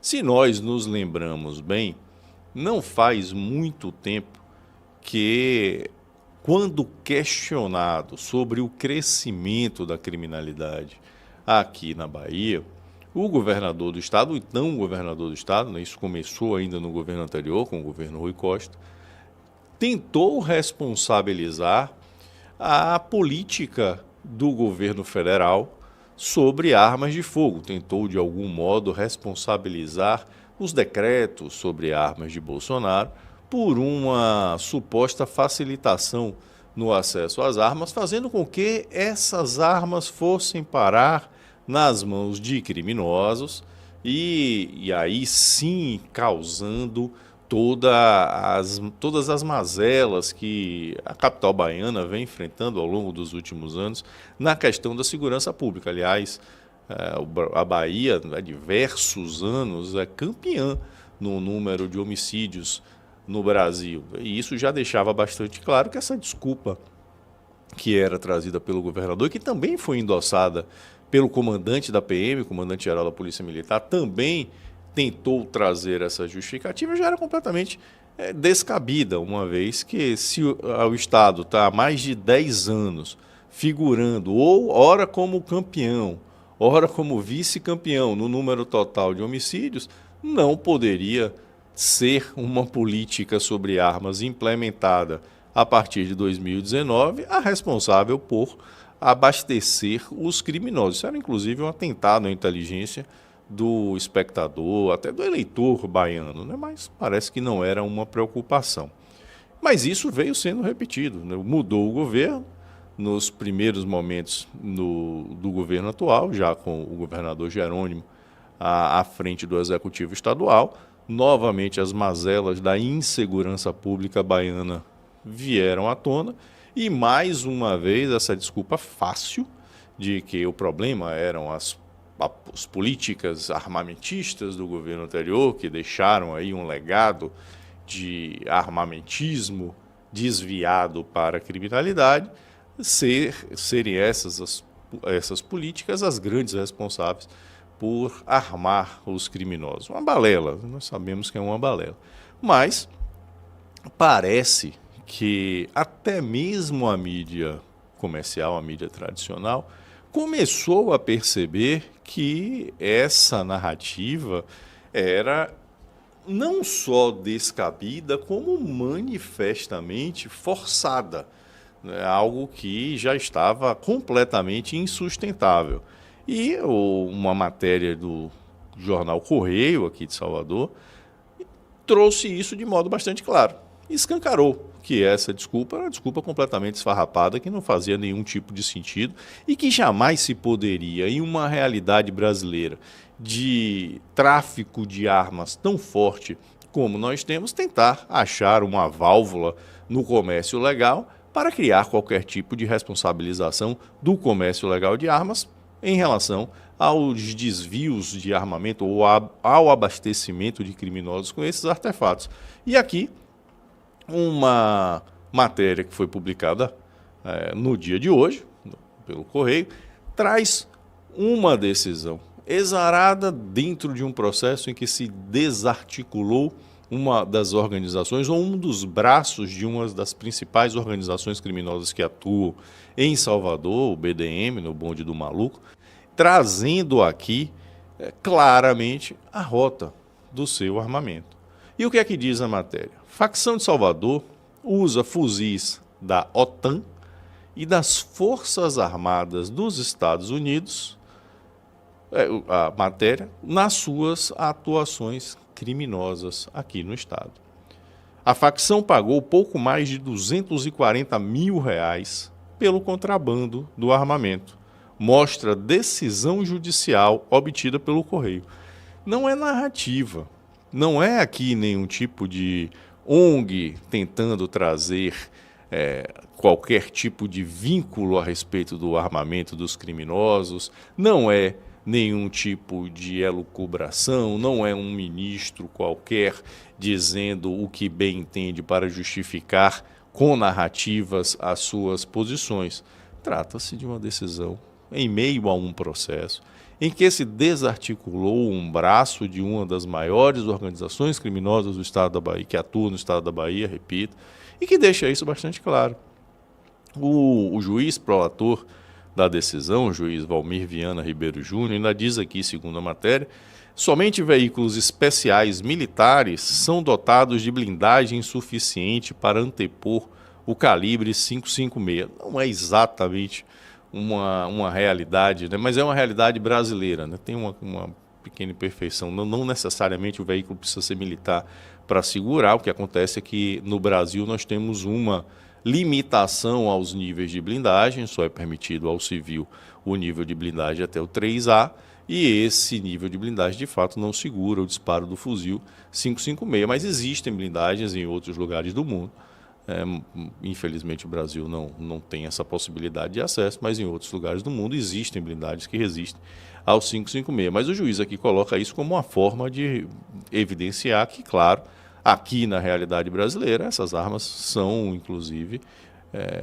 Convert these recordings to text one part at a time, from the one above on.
Se nós nos lembramos bem, não faz muito tempo que, quando questionado sobre o crescimento da criminalidade aqui na Bahia, o governador do estado, o então governador do estado, né, isso começou ainda no governo anterior, com o governo Rui Costa, tentou responsabilizar a política do governo federal sobre armas de fogo. Tentou, de algum modo, responsabilizar os decretos sobre armas de Bolsonaro por uma suposta facilitação no acesso às armas, fazendo com que essas armas fossem parar nas mãos de criminosos e aí sim causando todas as mazelas que a capital baiana vem enfrentando ao longo dos últimos anos na questão da segurança pública. Aliás, a Bahia, há diversos anos, é campeã no número de homicídios no Brasil. E isso já deixava bastante claro que essa desculpa que era trazida pelo governador, que também foi endossada pelo comandante da PM, comandante-geral da Polícia Militar, também tentou trazer essa justificativa, já era completamente descabida, uma vez que se o Estado está há mais de 10 anos figurando, ou ora como campeão, ora como vice-campeão no número total de homicídios, não poderia ser uma política sobre armas implementada a partir de 2019 a responsável por abastecer os criminosos. Isso era inclusive um atentado à inteligência do espectador, até do eleitor baiano, né? Mas parece que não era uma preocupação. Mas isso veio sendo repetido, né? Mudou o governo nos primeiros momentos do governo atual, já com o governador Jerônimo à frente do executivo estadual. Novamente as mazelas da insegurança pública baiana vieram à tona e mais uma vez essa desculpa fácil de que o problema eram as políticas armamentistas do governo anterior, que deixaram aí um legado de armamentismo desviado para a criminalidade, serem essas políticas as grandes responsáveis por armar os criminosos. Uma balela, nós sabemos que é uma balela. Mas parece que até mesmo a mídia comercial, a mídia tradicional, começou a perceber que essa narrativa era não só descabida, como manifestamente forçada, né? Algo que já estava completamente insustentável. E uma matéria do jornal Correio, aqui de Salvador, trouxe isso de modo bastante claro. Escancarou que essa desculpa era uma desculpa completamente esfarrapada, que não fazia nenhum tipo de sentido e que jamais se poderia, em uma realidade brasileira de tráfico de armas tão forte como nós temos, tentar achar uma válvula no comércio legal para criar qualquer tipo de responsabilização do comércio legal de armas em relação aos desvios de armamento ou ao abastecimento de criminosos com esses artefatos. E aqui, uma matéria que foi publicada no dia de hoje, pelo Correio, traz uma decisão exarada dentro de um processo em que se desarticulou uma das organizações ou um dos braços de uma das principais organizações criminosas que atuam em Salvador, o BDM, no Bonde do Maluco, trazendo aqui claramente a rota do seu armamento. E o que é que diz a matéria? Facção de Salvador usa fuzis da OTAN e das Forças Armadas dos Estados Unidos, a matéria, nas suas atuações criminosas aqui no estado. A facção pagou pouco mais de R$ 240 mil pelo contrabando do armamento. Mostra decisão judicial obtida pelo Correio. Não é narrativa, não é aqui nenhum tipo de ONG tentando trazer qualquer tipo de vínculo a respeito do armamento dos criminosos, não é nenhum tipo de elucubração, não é um ministro qualquer dizendo o que bem entende para justificar com narrativas as suas posições. Trata-se de uma decisão em meio a um processo em que se desarticulou um braço de uma das maiores organizações criminosas do estado da Bahia, que atua no estado da Bahia, repito, e que deixa isso bastante claro. O juiz prolator da decisão, o juiz Valmir Viana Ribeiro Júnior, ainda diz aqui, segundo a matéria, somente veículos especiais militares são dotados de blindagem suficiente para antepor o calibre 5.56. Não é exatamente uma realidade, né? Mas é uma realidade brasileira, né? Tem uma pequena imperfeição. Não necessariamente o veículo precisa ser militar para segurar. O que acontece é que no Brasil nós temos uma limitação aos níveis de blindagem, só é permitido ao civil o nível de blindagem até o 3A, e esse nível de blindagem de fato não segura o disparo do fuzil 5.56, mas existem blindagens em outros lugares do mundo. Infelizmente o Brasil não tem essa possibilidade de acesso, mas em outros lugares do mundo existem blindagens que resistem ao 5.56. Mas o juiz aqui coloca isso como uma forma de evidenciar que, claro, aqui na realidade brasileira, essas armas são, inclusive,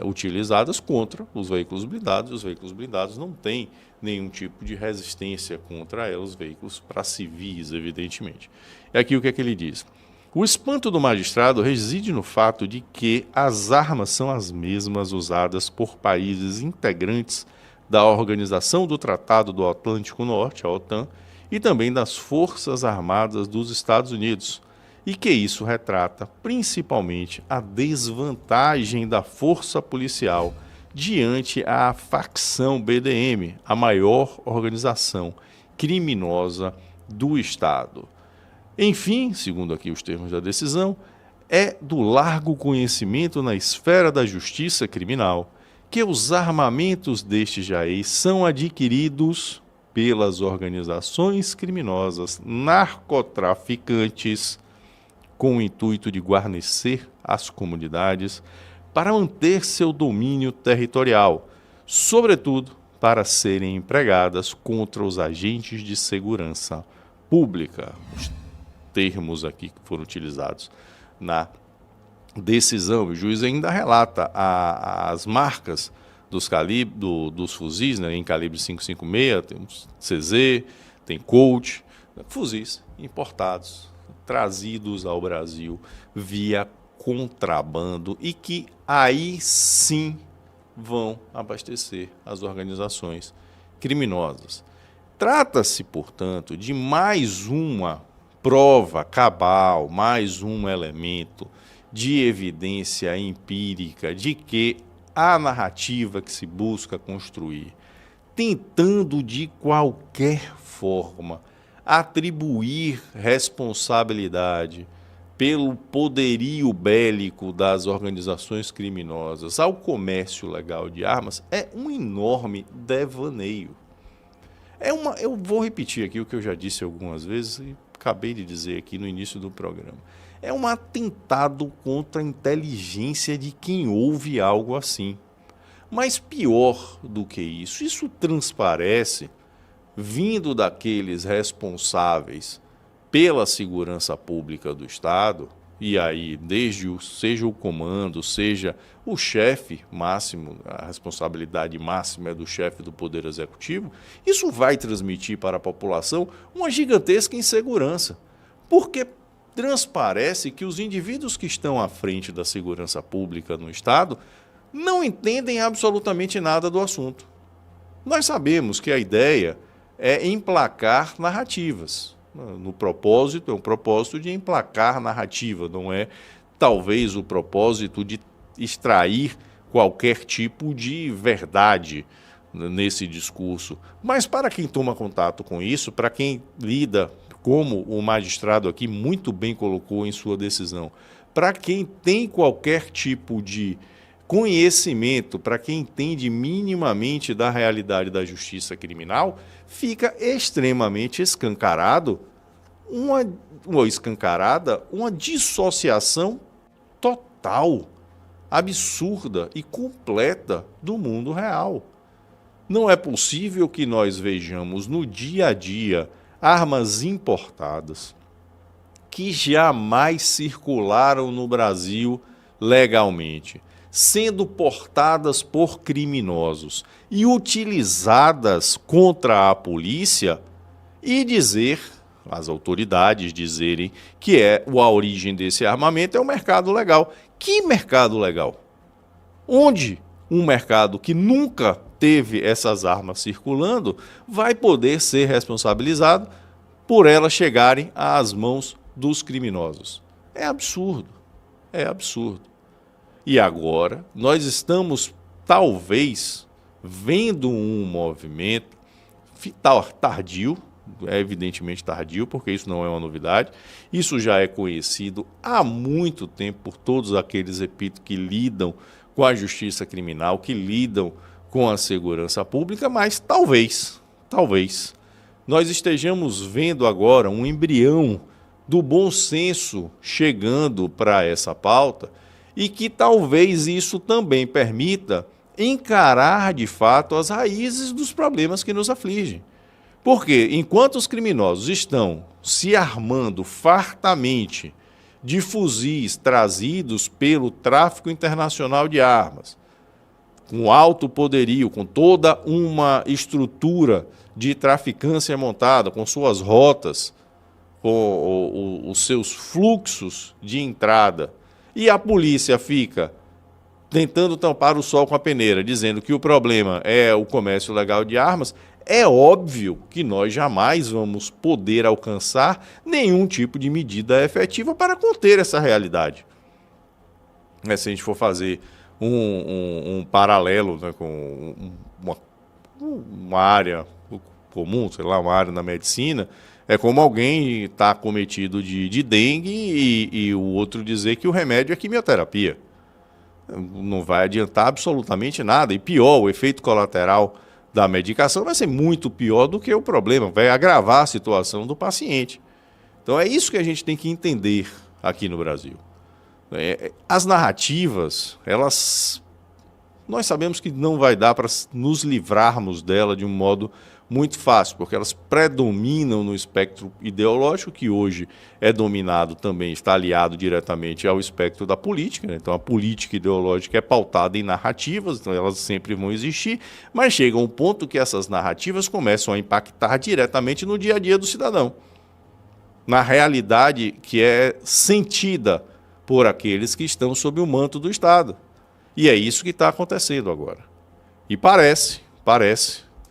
utilizadas contra os veículos blindados. Os veículos blindados não têm nenhum tipo de resistência contra elas, os veículos para civis, evidentemente. E aqui o que é que ele diz? O espanto do magistrado reside no fato de que as armas são as mesmas usadas por países integrantes da Organização do Tratado do Atlântico Norte, a OTAN, e também das Forças Armadas dos Estados Unidos, e que isso retrata principalmente a desvantagem da força policial diante a facção BDM, a maior organização criminosa do Estado. Enfim, segundo aqui os termos da decisão, é do largo conhecimento na esfera da justiça criminal que os armamentos destes jaez são adquiridos pelas organizações criminosas narcotraficantes com o intuito de guarnecer as comunidades para manter seu domínio territorial, sobretudo para serem empregadas contra os agentes de segurança pública. Os termos aqui que foram utilizados na decisão. O juiz ainda relata as marcas dos fuzis, né, em calibre 5.56, tem um CZ, tem Colt, fuzis importados, trazidos ao Brasil via contrabando e que aí sim vão abastecer as organizações criminosas. Trata-se, portanto, de mais uma prova cabal, mais um elemento de evidência empírica de que a narrativa que se busca construir, tentando de qualquer forma atribuir responsabilidade pelo poderio bélico das organizações criminosas ao comércio legal de armas, é um enorme devaneio. Eu vou repetir aqui o que eu já disse algumas vezes e acabei de dizer aqui no início do programa. É um atentado contra a inteligência de quem ouve algo assim. Mas pior do que isso transparece vindo daqueles responsáveis pela segurança pública do Estado, e aí seja o comando, seja o chefe máximo, a responsabilidade máxima é do chefe do Poder Executivo, isso vai transmitir para a população uma gigantesca insegurança, porque transparece que os indivíduos que estão à frente da segurança pública no Estado não entendem absolutamente nada do assunto. Nós sabemos que a ideia é emplacar narrativas. No propósito, é um propósito de emplacar narrativa, não é talvez o propósito de extrair qualquer tipo de verdade nesse discurso. Mas para quem toma contato com isso, para quem lida, como o magistrado aqui muito bem colocou em sua decisão, para quem tem qualquer tipo de conhecimento, para quem entende minimamente da realidade da justiça criminal, fica extremamente escancarada uma dissociação total, absurda e completa do mundo real. Não é possível que nós vejamos no dia a dia armas importadas que jamais circularam no Brasil legalmente, sendo portadas por criminosos e utilizadas contra a polícia, e dizer, as autoridades dizerem que a origem desse armamento é o mercado legal. Que mercado legal? Onde um mercado que nunca teve essas armas circulando vai poder ser responsabilizado por elas chegarem às mãos dos criminosos? É absurdo, é absurdo. E agora nós estamos, talvez, vendo um movimento tardio, evidentemente tardio, porque isso não é uma novidade, isso já é conhecido há muito tempo por todos aqueles, repito, que lidam com a justiça criminal, que lidam com a segurança pública, mas talvez, nós estejamos vendo agora um embrião do bom senso chegando para essa pauta e que talvez isso também permita encarar de fato as raízes dos problemas que nos afligem. Porque enquanto os criminosos estão se armando fartamente de fuzis trazidos pelo tráfico internacional de armas, com alto poderio, com toda uma estrutura de traficância montada, com suas rotas, com os seus fluxos de entrada, e a polícia fica tentando tampar o sol com a peneira, dizendo que o problema é o comércio legal de armas, é óbvio que nós jamais vamos poder alcançar nenhum tipo de medida efetiva para conter essa realidade. Se a gente for fazer um paralelo, né, com uma área comum, sei lá, uma área na medicina, é como alguém está cometido de dengue e o outro dizer que o remédio é quimioterapia. Não vai adiantar absolutamente nada. E pior, o efeito colateral da medicação vai ser muito pior do que o problema, vai agravar a situação do paciente. Então é isso que a gente tem que entender aqui no Brasil. As narrativas, nós sabemos que não vai dar para nos livrarmos dela de um modo muito fácil, porque elas predominam no espectro ideológico, que hoje é dominado também, está aliado diretamente ao espectro da política, né? Então a política ideológica é pautada em narrativas, então elas sempre vão existir, mas chega um ponto que essas narrativas começam a impactar diretamente no dia a dia do cidadão, na realidade que é sentida por aqueles que estão sob o manto do Estado. E é isso que está acontecendo agora. E parece,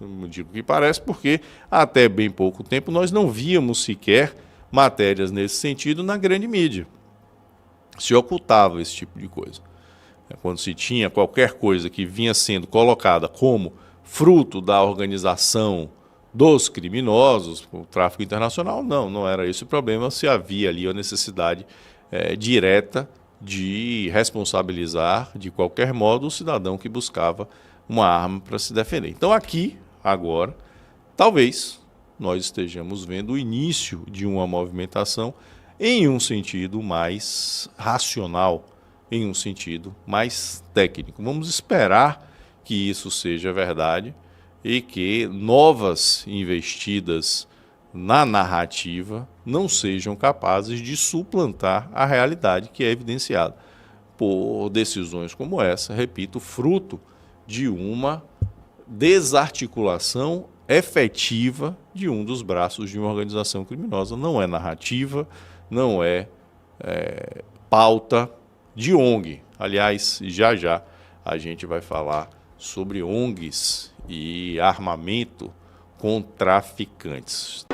eu digo que parece porque até bem pouco tempo nós não víamos sequer matérias nesse sentido na grande mídia. Se ocultava esse tipo de coisa. Quando se tinha qualquer coisa que vinha sendo colocada como fruto da organização dos criminosos, o tráfico internacional, não era esse o problema, se havia ali a necessidade direta de responsabilizar de qualquer modo o cidadão que buscava uma arma para se defender. Então aqui, agora, talvez nós estejamos vendo o início de uma movimentação em um sentido mais racional, em um sentido mais técnico. Vamos esperar que isso seja verdade e que novas investidas na narrativa não sejam capazes de suplantar a realidade que é evidenciada por decisões como essa, repito, fruto de uma desarticulação efetiva de um dos braços de uma organização criminosa. Não é narrativa, não é pauta de ONG. Aliás, já a gente vai falar sobre ONGs e armamento com traficantes.